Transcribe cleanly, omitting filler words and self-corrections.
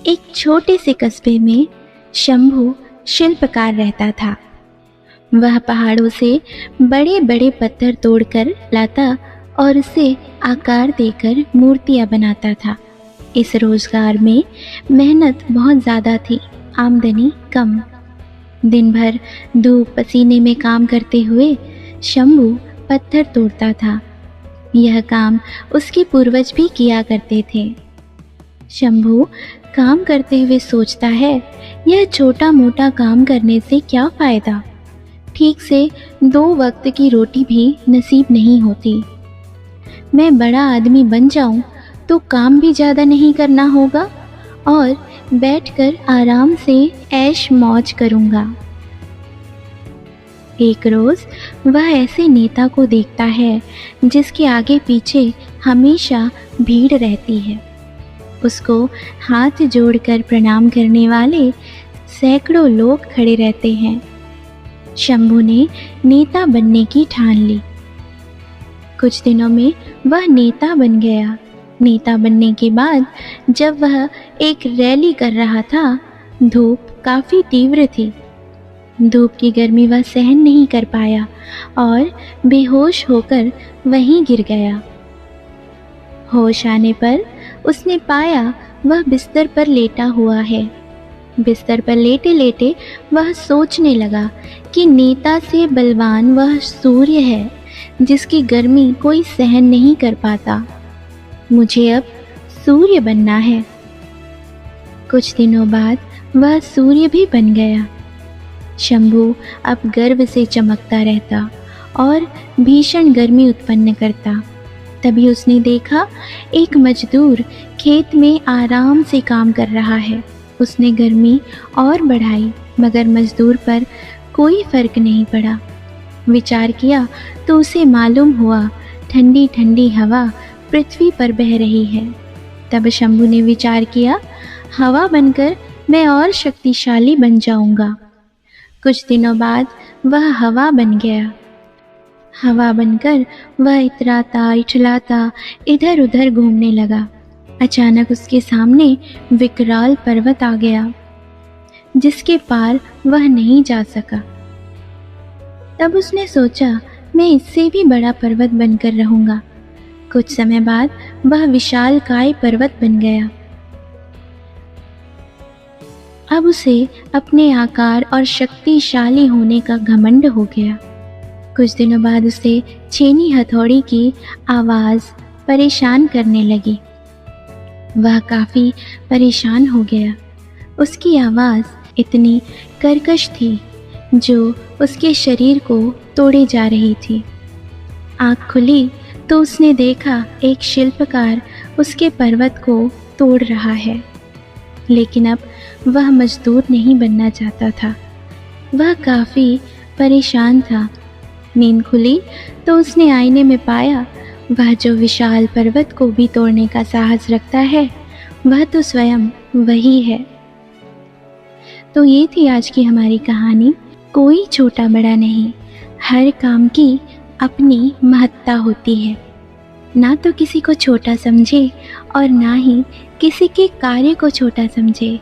एक छोटे से कस्बे में शंभू शिल्पकार रहता था। वह पहाड़ों से बड़े बड़े पत्थर तोड़कर लाता और उसे आकार देकर मूर्तियां बनाता था। इस रोजगार में मेहनत बहुत ज़्यादा थी, आमदनी कम। दिन भर धूप पसीने में काम करते हुए शंभू पत्थर तोड़ता था। यह काम उसके पूर्वज भी किया करते थे। शंभू काम करते हुए सोचता है, यह छोटा मोटा काम करने से क्या फ़ायदा? ठीक से 2 वक्त की रोटी भी नसीब नहीं होती। मैं बड़ा आदमी बन जाऊं तो काम भी ज़्यादा नहीं करना होगा और बैठकर आराम से ऐश मौज करूँगा। एक रोज़ वह ऐसे नेता को देखता है जिसके आगे पीछे हमेशा भीड़ रहती है। उसको हाथ जोड़कर प्रणाम करने वाले सैकड़ों लोग खड़े रहते हैं। शंभू ने नेता बनने की ठान ली। कुछ दिनों में वह नेता बन गया। नेता बनने के बाद जब वह एक रैली कर रहा था, धूप काफ़ी तीव्र थी। धूप की गर्मी वह सहन नहीं कर पाया और बेहोश होकर वहीं गिर गया। होश आने पर उसने पाया वह बिस्तर पर लेटा हुआ है। बिस्तर पर लेटे लेटे वह सोचने लगा कि नेता से बलवान वह सूर्य है जिसकी गर्मी कोई सहन नहीं कर पाता। मुझे अब सूर्य बनना है। कुछ दिनों बाद वह सूर्य भी बन गया। शंभू अब गर्व से चमकता रहता और भीषण गर्मी उत्पन्न करता। तभी उसने देखा एक मजदूर खेत में आराम से काम कर रहा है। उसने गर्मी और बढ़ाई मगर मजदूर पर कोई फर्क नहीं पड़ा। विचार किया तो उसे मालूम हुआ ठंडी ठंडी हवा पृथ्वी पर बह रही है। तब शंभू ने विचार किया, हवा बनकर मैं और शक्तिशाली बन जाऊंगा। कुछ दिनों बाद वह हवा बन गया। हवा बनकर वह इतराता इठलाता इधर उधर घूमने लगा। अचानक उसके सामने विकराल पर्वत आ गया जिसके पार वह नहीं जा सका। तब उसने सोचा, मैं इससे भी बड़ा पर्वत बनकर रहूंगा। कुछ समय बाद वह विशालकाय पर्वत बन गया। अब उसे अपने आकार और शक्तिशाली होने का घमंड हो गया। कुछ दिनों बाद उसे छेनी हथौड़ी की आवाज़ परेशान करने लगी। वह काफ़ी परेशान हो गया। उसकी आवाज़ इतनी कर्कश थी जो उसके शरीर को तोड़े जा रही थी। आँख खुली तो उसने देखा एक शिल्पकार उसके पर्वत को तोड़ रहा है। लेकिन अब वह मजदूर नहीं बनना चाहता था। वह काफ़ी परेशान था। नींद खुली तो उसने आईने में पाया, वह जो विशाल पर्वत को भी तोड़ने का साहस रखता है वह तो स्वयं वही है। तो ये थी आज की हमारी कहानी। कोई छोटा बड़ा नहीं, हर काम की अपनी महत्ता होती है। ना तो किसी को छोटा समझे और ना ही किसी के कार्य को छोटा समझे।